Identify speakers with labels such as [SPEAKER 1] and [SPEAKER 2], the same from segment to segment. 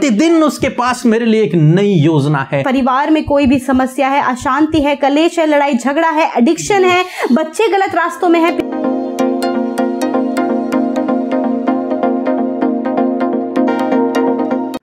[SPEAKER 1] प्रतिदिन उसके पास मेरे लिए एक नई योजना है।
[SPEAKER 2] परिवार में कोई भी समस्या है, अशांति है, कलेश है, लड़ाई झगड़ा है, एडिक्शन है, बच्चे गलत रास्तों में है।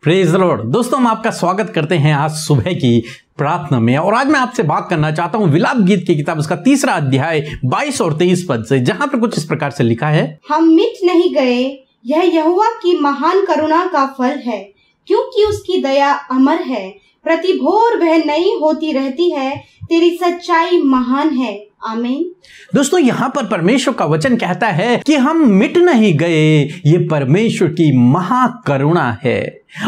[SPEAKER 1] Praise the Lord. दोस्तों, हम आपका स्वागत करते हैं आज सुबह की प्रार्थना में। और आज मैं आपसे बात करना चाहता हूं विलाप गीत की किताब उसका 3 अध्याय 22 और 23 पद से, जहां पर कुछ इस प्रकार से लिखा है।
[SPEAKER 3] हम मिट नहीं गए, यह यहोवा की महान करुणा का फल है, क्योंकि उसकी दया अमर है, प्रति भोर वह नई होती रहती है, तेरी सच्चाई महान है। आमीन।
[SPEAKER 1] दोस्तों, यहाँ पर परमेश्वर का वचन कहता है कि हम मिट नहीं गए, ये परमेश्वर की महाकरुणा है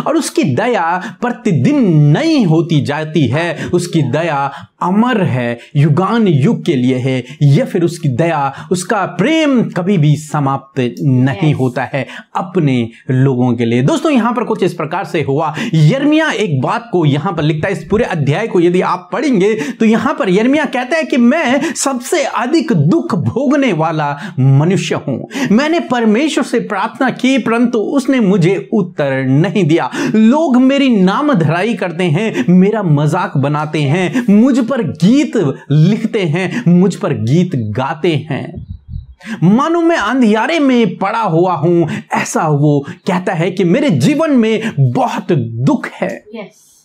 [SPEAKER 1] और उसकी दया प्रतिदिन नई होती जाती है। उसकी दया अमर है, युगान युग के लिए है, या फिर उसकी दया, उसका प्रेम कभी भी समाप्त नहीं होता है अपने लोगों के लिए। दोस्तों, यहाँ पर कुछ इस प्रकार से हुआ। यिर्मयाह एक बात को यहाँ पर लिखता है, इस पूरे अध्याय को यदि आप पढ़ेंगे तो यहाँ पर यिर्मयाह कहता है कि मैं सबसे अधिक दुख भोगने वाला मनुष्य हूं। मैंने परमेश्वर से प्रार्थना की, परंतु उसने मुझे उत्तर नहीं दिया। लोग मेरी नामधराई करते हैं, मेरा मजाक बनाते हैं, मुझ पर गीत लिखते हैं, मुझ पर गीत गाते हैं, मानो मैं अंधियारे में पड़ा हुआ हूं। ऐसा वो कहता है कि मेरे जीवन में बहुत दुख है।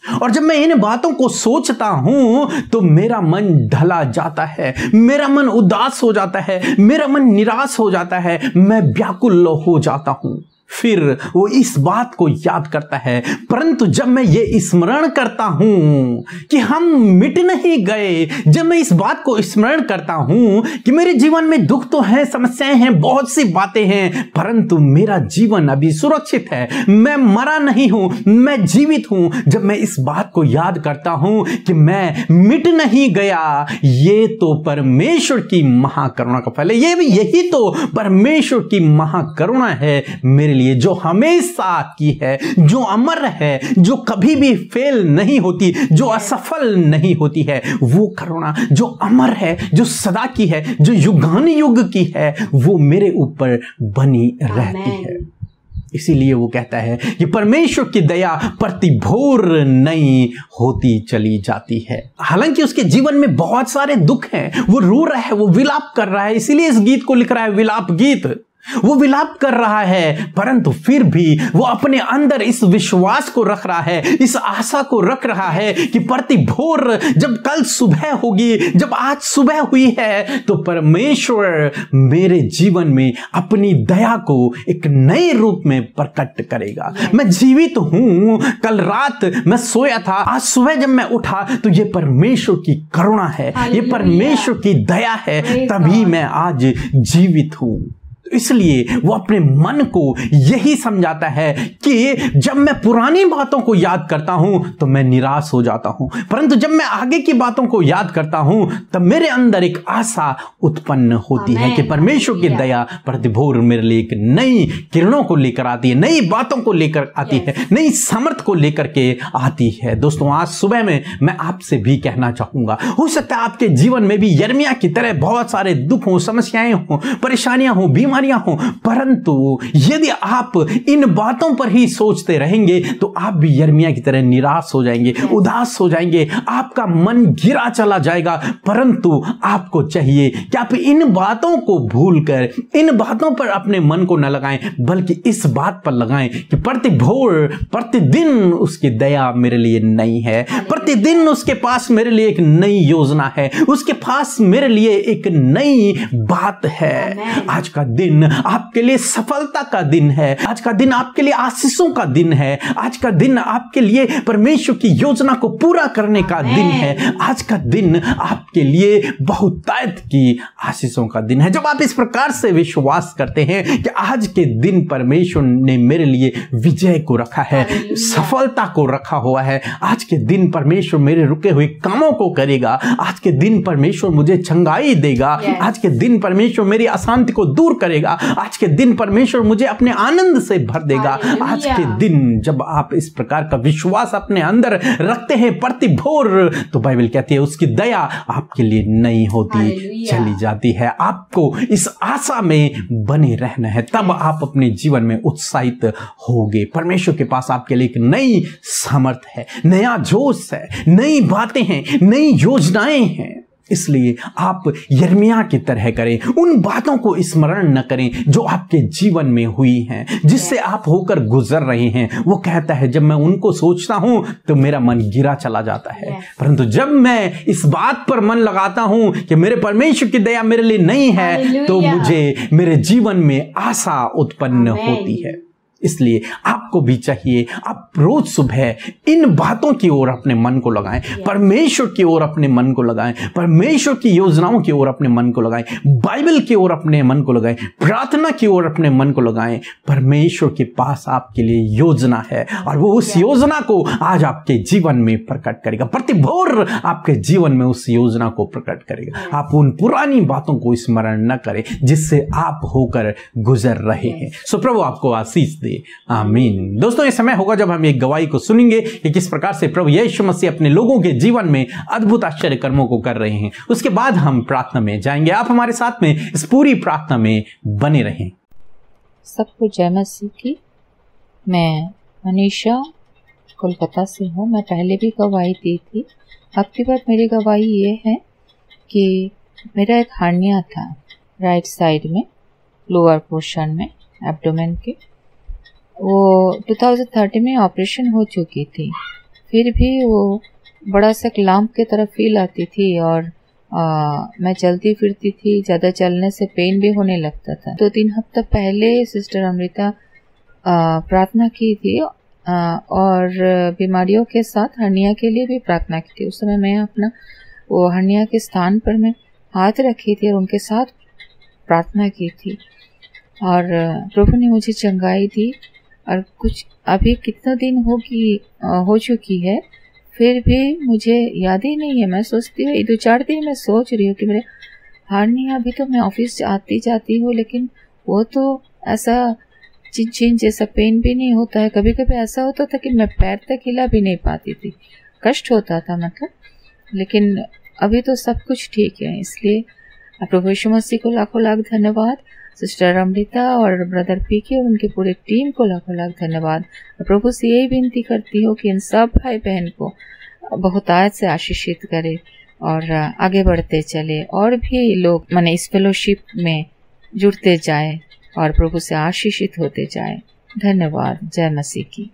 [SPEAKER 1] और जब मैं इन बातों को सोचता हूं तो मेरा मन ढला जाता है, मेरा मन उदास हो जाता है, मेरा मन निराश हो जाता है, मैं व्याकुल हो जाता हूं। फिर वो इस बात को याद करता है, परंतु जब मैं ये स्मरण करता हूं कि हम मिट नहीं गए, जब मैं इस बात को स्मरण करता हूं कि मेरे जीवन में दुख तो है, समस्याएं हैं, बहुत सी बातें हैं, परंतु मेरा जीवन अभी सुरक्षित है, मैं मरा नहीं हूं, मैं जीवित हूं। जब मैं इस बात को याद करता हूं कि मैं मिट नहीं गया, ये तो परमेश्वर की महाकरुणा का फल है। यही तो परमेश्वर की महाकरुणा है मेरे लिए, जो हमेशा की है, जो अमर है, जो कभी भी फेल नहीं होती, जो असफल नहीं होती है। वो करुणा जो अमर है, जो सदा की है, जो युगान युग की है, वो मेरे ऊपर बनी रहती है। इसीलिए वो कहता है कि परमेश्वर की दया प्रति भोर नई होती चली जाती है। हालांकि उसके जीवन में बहुत सारे दुख हैं, वो रो रहा है, वो विलाप कर रहा है, इसीलिए इस गीत को लिख रहा है विलाप गीत। वो विलाप कर रहा है, परंतु फिर भी वो अपने अंदर इस विश्वास को रख रहा है, इस आशा को रख रहा है कि प्रति भोर जब कल सुबह होगी, जब आज सुबह हुई है, तो परमेश्वर मेरे जीवन में अपनी दया को एक नए रूप में प्रकट करेगा। मैं जीवित हूं, कल रात मैं सोया था, आज सुबह जब मैं उठा तो ये परमेश्वर की करुणा है, ये परमेश्वर की दया है, तभी मैं आज जीवित हूं। इसलिए वो अपने मन को यही समझाता है कि जब मैं पुरानी बातों को याद करता हूं तो मैं निराश हो जाता हूं, परंतु जब मैं आगे की बातों को याद करता हूं तब मेरे अंदर एक आशा उत्पन्न होती है कि परमेश्वर की दया प्रतिभोर मेरे लिए एक नई किरणों को लेकर आती है, नई बातों को लेकर आती है, नई सामर्थ को लेकर के आती है। दोस्तों, आज सुबह में मैं आपसे भी कहना चाहूंगा, हो सकता है आपके जीवन में भी यिर्मयाह की तरह बहुत सारे दुख हो, समस्याएं हो, परेशानियां हो, बीमारियां हो, परंतु यदि आप इन बातों पर ही सोचते रहेंगे तो आप भी यिर्मयाह की तरह निराश हो जाएंगे, उदास हो जाएंगे, आपका मन गिरा चला जाएगा। परंतु आपको चाहिए कि आप इन बातों को भूलकर, इन बातों पर अपने मन को न लगाएं, बल्कि इस बात पर लगाएं कि प्रतिभोर प्रतिदिन उसकी दया मेरे लिए नई है, प्रतिदिन उसके पास मेरे लिए एक नई योजना है, उसके पास मेरे लिए एक नई बात है। आज का दिन आपके लिए सफलता का दिन है, आज का दिन आपके लिए आशीषों का दिन है, आज का दिन आपके लिए परमेश्वर की योजना को पूरा करने का दिन है, आज का दिन आपके लिए बहुतायत की आशीषों का दिन है। जब आप इस प्रकार से विश्वास करते हैं कि आज के दिन परमेश्वर ने मेरे लिए विजय को रखा है, सफलता को रखा हुआ है, आज के दिन परमेश्वर मेरे रुके हुए कामों को करेगा, आज के दिन परमेश्वर मुझे चंगाई देगा, आज के दिन परमेश्वर मेरी अशांति को दूर करेगा, करेगा। आज के दिन परमेश्वर मुझे अपने आनंद से भर देगा। आज के दिन जब आप इस प्रकार का विश्वास अपने अंदर रखते हैं प्रति भोर, तो बाइबल कहती है उसकी दया आपके लिए नहीं होती चली जाती है। आपको इस आशा में बने रहना है, तब आप अपने जीवन में उत्साहित होगे। परमेश्वर के पास आपके लिए एक नई सामर्थ है, नया जोश है, नई बातें हैं, नई योजनाएं हैं। इसलिए आप यिर्मयाह की तरह करें, उन बातों को स्मरण न करें जो आपके जीवन में हुई हैं, जिससे आप होकर गुजर रहे हैं। वो कहता है जब मैं उनको सोचता हूं तो मेरा मन गिरा चला जाता है, परंतु जब मैं इस बात पर मन लगाता हूं कि मेरे परमेश्वर की दया मेरे लिए नहीं है, तो मुझे मेरे जीवन में आशा उत्पन्न होती है। इसलिए आपको भी चाहिए आप रोज सुबह इन बातों की ओर अपने मन को लगाएं, परमेश्वर की ओर अपने मन को लगाएं, परमेश्वर की योजनाओं की ओर अपने मन को लगाएं, बाइबल की ओर अपने मन को लगाएं, प्रार्थना की ओर अपने मन को लगाएं। परमेश्वर के पास आपके लिए योजना है और वो उस योजना को आज आपके जीवन में प्रकट करेगा। प्रति भोर आपके जीवन में उस योजना को प्रकट करेगा। आप उन पुरानी बातों को स्मरण न करें जिससे आप होकर गुजर रहे हैं। सो प्रभु आपको आशीष दे, आमीन। दोस्तों, ये समय होगा जब हम एक गवाही को सुनेंगे कि किस प्रकार से प्रभु यीशु मसीह अपने लोगों के जीवन में अद्भुत आश्चर्य कर्मों को कर रहे हैं। उसके बाद हम प्रार्थना में जाएंगे। आप हमारे साथ में इस पूरी प्रार्थना में बने रहें।
[SPEAKER 4] सबको जय मसीह की। मैं मनीषा कोलकाता से हूँ। मैं पहले भी गवाही दी थी। अब की बार मेरी गवाही ये है कि मेरा एक हार्निया था राइट साइड में, लोअर पोर्शन में, एब्डोमेन के। वो 2013 में ऑपरेशन हो चुकी थी, फिर भी वो बड़ा सा लंप की तरह फील आती थी और मैं चलती फिरती थी, ज़्यादा चलने से पेन भी होने लगता था। 2-3 हफ्ते पहले सिस्टर अमृता प्रार्थना की थी और बीमारियों के साथ हर्निया के लिए भी प्रार्थना की थी। उस समय मैं अपना वो हर्निया के स्थान पर मैं हाथ रखी थी और उनके साथ प्रार्थना की थी और प्रभु ने मुझे चंगाई दी। और कुछ अभी कितना दिन हो चुकी है, फिर भी मुझे याद ही नहीं है। मैं सोचती हूँ 2-4 दिन मैं सोच रही हूँ कि मेरे हार्निया, अभी तो मैं ऑफिस आती जाती हूँ, लेकिन वो तो ऐसा चिन जैसा पेन भी नहीं होता है। कभी कभी ऐसा होता था कि मैं पैर तक हिला भी नहीं पाती थी, कष्ट होता था मतलब। लेकिन अभी तो सब कुछ ठीक है। इसलिए प्रभु यीशु मसीह को लाखों लाख धन्यवाद, सिस्टर अमृता और ब्रदर पीके और उनकी पूरी टीम को लाखों लाख धन्यवाद। प्रभु से यही विनती करती हूँ कि इन सब भाई बहन को बहुतायत से आशीषित करे और आगे बढ़ते चले और भी लोग माने इस फेलोशिप में जुड़ते जाए और प्रभु से आशीषित होते जाए। धन्यवाद। जय मसीह की।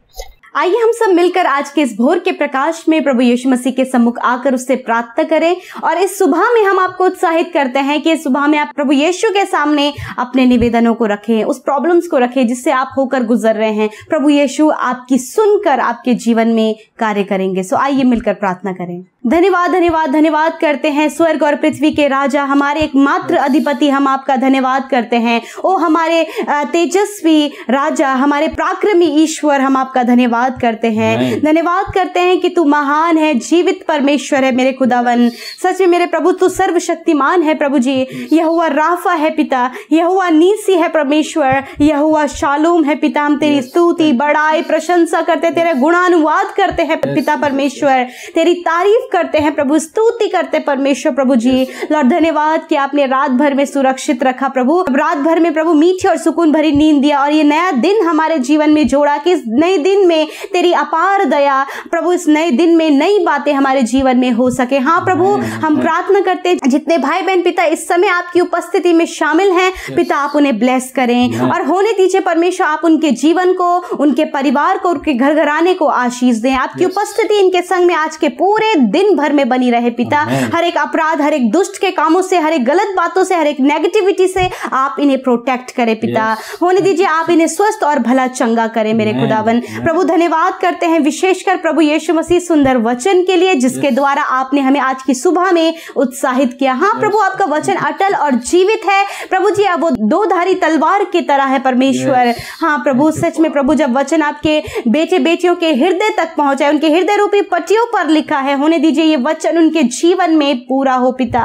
[SPEAKER 2] आइए हम सब मिलकर आज के इस भोर के प्रकाश में प्रभु यीशु मसीह के सम्मुख आकर उससे प्रार्थना करें। और इस सुबह में हम आपको उत्साहित करते हैं कि इस सुबह में आप प्रभु यीशु के सामने अपने निवेदनों को रखें, उस प्रॉब्लम्स को रखें जिससे आप होकर गुजर रहे हैं। प्रभु यीशु आपकी सुनकर आपके जीवन में कार्य करेंगे। सो आइए मिलकर प्रार्थना करें। धन्यवाद धन्यवाद धन्यवाद करते हैं स्वर्ग और पृथ्वी के राजा, हमारे एकमात्र अधिपति, हम आपका धन्यवाद करते हैं। ओ हमारे तेजस्वी राजा, हमारे पराक्रमी ईश्वर, हम आपका धन्यवाद करते हैं। धन्यवाद करते हैं कि तू महान है, जीवित परमेश्वर है मेरे खुदावन। सच में मेरे प्रभु तू सर्वशक्तिमान है प्रभु जी। यहोवा राफा है पिता, यहोवा नीसी है परमेश्वर, यहोवा शालोम है पिता। हम तेरी स्तुति बड़ाई प्रशंसा करते, तेरे गुणानुवाद करते हैं पिता परमेश्वर, तेरी तारीफ करते हैं प्रभु, स्तुति करते परमेश्वर प्रभु जी। लॉर्ड धन्यवाद कि आपने रात भर में सुरक्षित रखा प्रभु, रात भर में प्रभु मीठी और सुकून भरी नींद दिया और ये नया दिन हमारे जीवन में जोड़ा कि इस नए दिन में तेरी अपार दया प्रभु, इस नए दिन में नई बातें हमारे जीवन में हो सके। हाँ प्रभु, हम प्रार्थना करते जितने भाई बहन पिता इस समय आपकी उपस्थिति में शामिल हैं पिता, आप उन्हें ब्लेस करें और होने दीजिए परमेश्वर, आप उनके जीवन को, उनके परिवार को, उनके घर घराने को आशीष दें। आपकी उपस्थिति इनके संग में आज के पूरे दिन भर में बनी रहे पिता। हर एक अपराध, हर एक दुष्ट के कामों से, हर एक गलत बातों से, हर एक नेगेटिविटी से आप इन्हें प्रोटेक्ट करें पिता। होने दीजिए आप इन्हें स्वस्थ और भला चंगा करें मेरे खुदावन प्रभु। धन्यवाद करते हैं विशेषकर प्रभु यीशु मसीह सुंदर वचन के लिए जिसके द्वारा आपने हमें आज की सुबह में उत्साहित किया। हाँ प्रभु, आपका वचन अटल और जीवित है प्रभु जी, अब वो दो-धारी तलवार की तरह है परमेश्वर। हाँ प्रभु, सच में प्रभु जब वचन आपके बेटे बेटियों के हृदय तक पहुंचा है, उनके हृदय रूपी पट्टियों पर लिखा है, होने दीजिए दीजिए ये वचन उनके जीवन में पूरा हो पिता।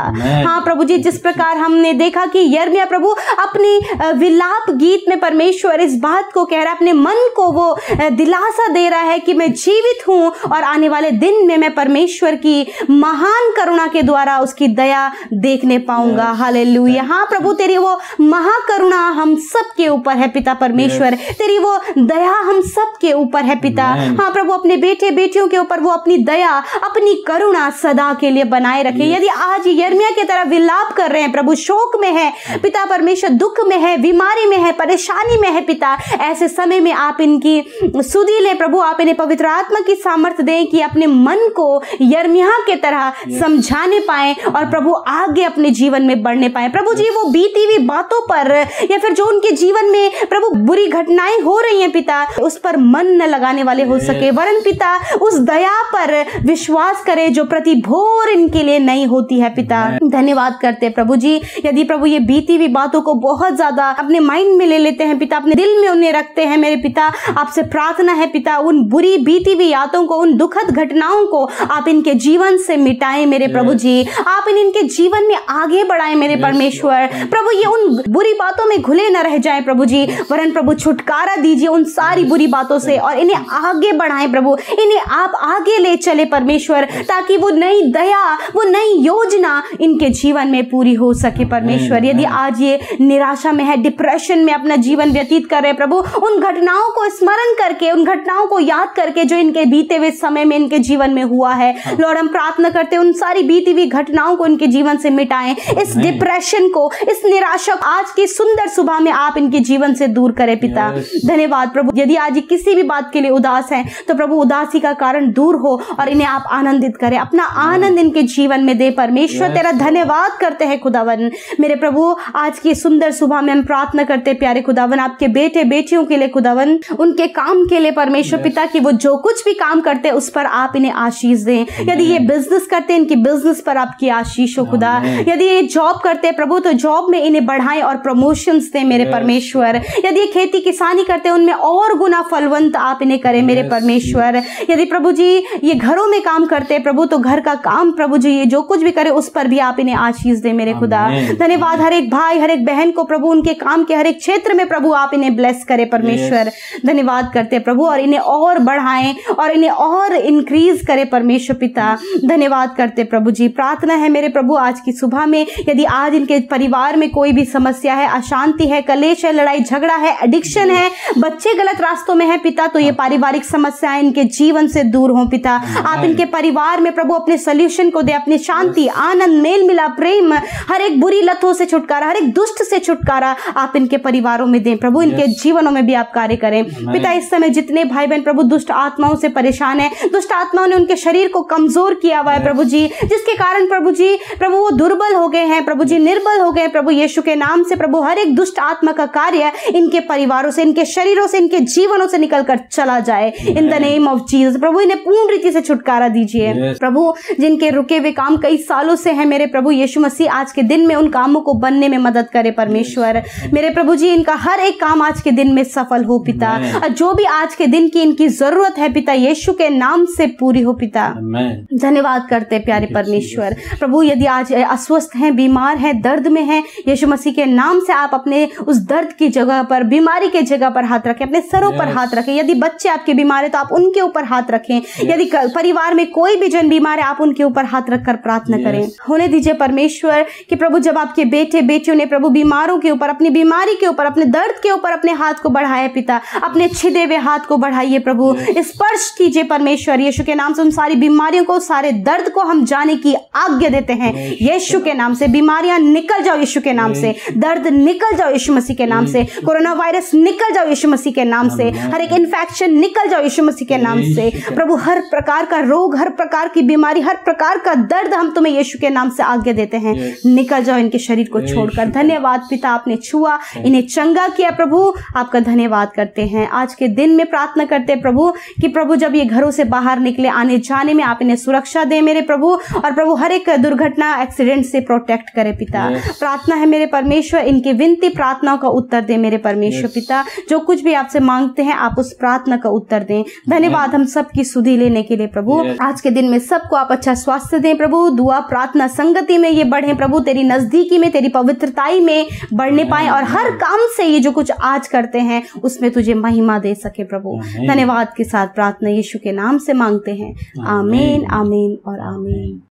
[SPEAKER 2] हाँ प्रभु जी, जिस प्रकार हमने देखा कि यिर्मयाह प्रभु अपनी विलाप गीत में परमेश्वर इस बात को कह रहा है, अपने मन को वो दिलासा दे रहा है कि मैं जीवित हूँ और आने वाले दिन में मैं परमेश्वर की महान करुणा के द्वारा उसकी दया देखने पाऊंगा। हालेलुया। हाँ प्रभु, तेरी वो महाकरुणा हम सब के ऊपर है पिता परमेश्वर, तेरी वो दया हम सब के ऊपर है पिता। हाँ प्रभु, अपने बेटे बेटियों के ऊपर वो अपनी दया, अपनी करुणा सदा के लिए बनाए रखे। यदि आज यिर्मयाह की तरह विलाप कर रहे हैं प्रभु, शोक में है पिता परमेश्वर, दुख में है, बीमारी में है, परेशानी में है पिता, ऐसे समय में आप इनकी सुधि ले प्रभु, आप इन्हें पवित्र आत्मा की सामर्थ्य दें कि अपने मन को यिर्मयाह के तरह समझाने पाए और प्रभु आगे अपने जीवन में बढ़ने पाए। प्रभु जी, वो बीती हुई बातों पर या फिर जो उनके जीवन में प्रभु बुरी घटनाएं हो रही हैं पिता, उस पर मन न लगाने वाले हो सके, वरन पिता उस दया पर विश्वास करे जो प्रति भोर इनके लिए नहीं होती है पिता। धन्यवाद करते प्रभु जी। यदि प्रभु ये बीती हुई बातों को बहुत ज्यादा अपने माइंड में ले लेते हैं पिता, अपने दिल में उन्हें रखते हैं मेरे पिता, आपसे प्रार्थना है पिता, उन बुरी बीती हुई यादों को, उन दुखद घटनाओं को आप इनके जीवन से मिटाएं मेरे प्रभु जी, आप इनके जीवन में आगे बढ़ाएं मेरे परमेश्वर। प्रभु ये उन बुरी बातों में घुले न रह जाएं प्रभु जी, वरन प्रभु छुटकारा दीजिए उन सारी बुरी बातों से और इन्हें आगे बढ़ाएं प्रभु, इन्हें आप आगे ले चले परमेश्वर, ताकि वो नई दया, वो नई योजना इनके जीवन में पूरी हो सके परमेश्वर। यदि आज ये निराशा में है, डिप्रेशन में अपना जीवन व्यतीत कर रहे प्रभु, उन घटनाओं को स्मरण करके, उन घटनाओं को याद करके जो इनके बीते हुए समय में इनके जीवन में हुआ है, लॉर्ड हम प्रार्थना करते उन सारी बीती हुई घटनाओं को इनके जीवन से मिटाएं, इस डिप्रेशन को, इस निराशा को आज की सुंदर सुबह में आप इनके जीवन से दूर करें पिता। धन्यवाद प्रभु। यदि आज किसी भी बात के लिए उदास है तो प्रभु उदासी का कारण दूर हो और इन्हें आप आनंदित करें, अपना आनंद इनके जीवन में दे परमेश्वर। तेरा धन्यवाद करते हैं खुदावन मेरे प्रभु। आज की सुंदर सुबह में हम प्रार्थना करते प्यारे खुदावन आपके बेटे बेटियों के लिए खुदावन, उनके काम के लिए परमेश्वर पिता, कि वो जो कुछ भी काम करते उस पर आप इन्हें आशीष दें। यदि ये बिजनेस करते इनकी बिजनेस पर आपकी आशीष हो खुदा, यदि ये जॉब करते प्रभु तो जॉब में इन्हें बढ़ाएं और प्रमोशंस दें मेरे परमेश्वर। यदि ये खेती किसानी करते उनमें और गुना फलवंत आप इन्हें करें मेरे परमेश्वर। यदि प्रभु जी ये घरों में काम करते प्रभु तो घर का काम प्रभु जी ये जो कुछ भी करे उस पर भी आप इन्हें आशीष दें मेरे खुदा। धन्यवाद हर एक भाई हर एक बहन को प्रभु, उनके काम के हर एक क्षेत्र में प्रभु आप इन्हें ब्लेस करें परमेश्वर। धन्यवाद करते प्रभु और इन्हें और बढ़ाएं और इन्हें और इंक्रीज करें परमेश्वर पिता। धन्यवाद करते प्रभु जी। प्रार्थना है मेरे प्रभु आज की सुबह में, यदि आज इनके परिवार में कोई भी समस्या है, अशांति है, कलेश है, लड़ाई झगड़ा है, एडिक्शन है, बच्चे गलत रास्तों में है पिता, तो ये पारिवारिक समस्याएं इनके जीवन से दूर हों पिता। आप इनके परिवार में प्रभु अपने सोल्यूशन को दे, अपनी शांति, आनंद, मेल मिलाप, प्रेम, हर एक बुरी लतों से छुटकारा, हर एक दुष्ट से छुटकारा आप इनके परिवारों में दें प्रभु, इनके जीवनों में भी आप कार्य करें पिता। इस समय जितने भाई बहन प्रभु दुष्ट आत्माओं से परेशान है, दुष्ट आत्माओं ने उनके शरीर को कमजोर किया हुआ है प्रभु जी, जिसके कारण प्रभु जी प्रभु वो दुर्बल हो गए हैं प्रभु जी, निर्बल हो गए प्रभु यीशु के नाम से प्रभु, हर एक दुष्ट आत्मा का कार्य इनके परिवारों से, इनके शरीरों से, इनके जीवनों से निकलकर चला जाए in the name of Jesus. प्रभु इन्हें पूर्ण रीति से छुटकारा दीजिए प्रभु, जिनके रुके हुए काम कई सालों से हैं मेरे प्रभु यीशु मसीह, आज के दिन में उन कामों को बनने में मदद करे परमेश्वर मेरे प्रभु जी। इनका हर एक काम आज के दिन में सफल हो पिता, और जो भी आज के दिन की इनकी जरूरत है पिता यीशु के नाम से पूरी हो पिता। धन्यवाद करते प्यारे परमेश्वर प्रभु। यदि आज अस्वस्थ हैं, बीमार हैं, दर्द में हैं, यीशु मसीह के नाम से आप अपने उस दर्द की जगह पर, बीमारी के जगह पर हाथ रखें, अपने सरों पर हाथ रखें। यदि बच्चे आपके बीमार है तो आप उनके ऊपर हाथ रखें, यदि परिवार में कोई भी जन बीमार है आप उनके ऊपर हाथ रखकर प्रार्थना करें। होने दीजिए परमेश्वर कि प्रभु जब आपके बेटे बेटियों ने प्रभु बीमारों के ऊपर, अपनी बीमारी के ऊपर, अपने दर्द के ऊपर अपने हाथ को बढ़ाया पिता, अपने छिदे हुए हाथ को बढ़ाइए प्रभु, स्पर्श कीजिए परमेश्वर यीशु के नाम से। उन सारी बीमारियों को, सारे दर्द को हम जाने की आज्ञा देते हैं यीशु के नाम से। बीमारियां निकल जाओ यीशु के नाम से, दर्द निकल जाओ यीशु मसीह के नाम से, कोरोना वायरस निकल जाओ यीशु मसीह के नाम से, हर एक इन्फेक्शन निकल जाओ यीशु मसीह के नाम से प्रभु। हर प्रकार का रोग, हर प्रकार की बीमारी, हर प्रकार का दर्द हम तुम्हें यीशु के नाम से आज्ञा देते हैं, निकल जाओ इनके शरीर को छोड़कर। धन्यवाद पिता, आपने छुआ, इन्हें चंगा किया प्रभु, आपका धन्यवाद करते हैं। आज के दिन में प्रार्थना करते हैं प्रभु कि प्रभु जब ये घरों से बाहर निकले, आने जाने में आप इन्हें सुरक्षा दें मेरे प्रभु, और प्रभु हर एक दुर्घटना, एक्सीडेंट से प्रोटेक्ट करे पिता। प्रार्थना है मेरे परमेश्वर, इनकी विनती प्रार्थनाओं का उत्तर दे मेरे परमेश्वर पिता। जो कुछ भी आपसे मांगते हैं आप उस प्रार्थना का उत्तर दें। धन्यवाद हम सबकी सुधि लेने के लिए प्रभु। आज के दिन में में सबको आप अच्छा स्वास्थ्य दें प्रभु। दुआ प्रार्थना संगति में ये बढ़े प्रभु, तेरी नजदीकी में, तेरी पवित्रताई में बढ़ने पाए और हर काम से ये जो कुछ आज करते हैं उसमें तुझे महिमा दे सके प्रभु। धन्यवाद के साथ प्रार्थना यीशु के नाम से मांगते हैं, आमीन, आमीन और आमीन।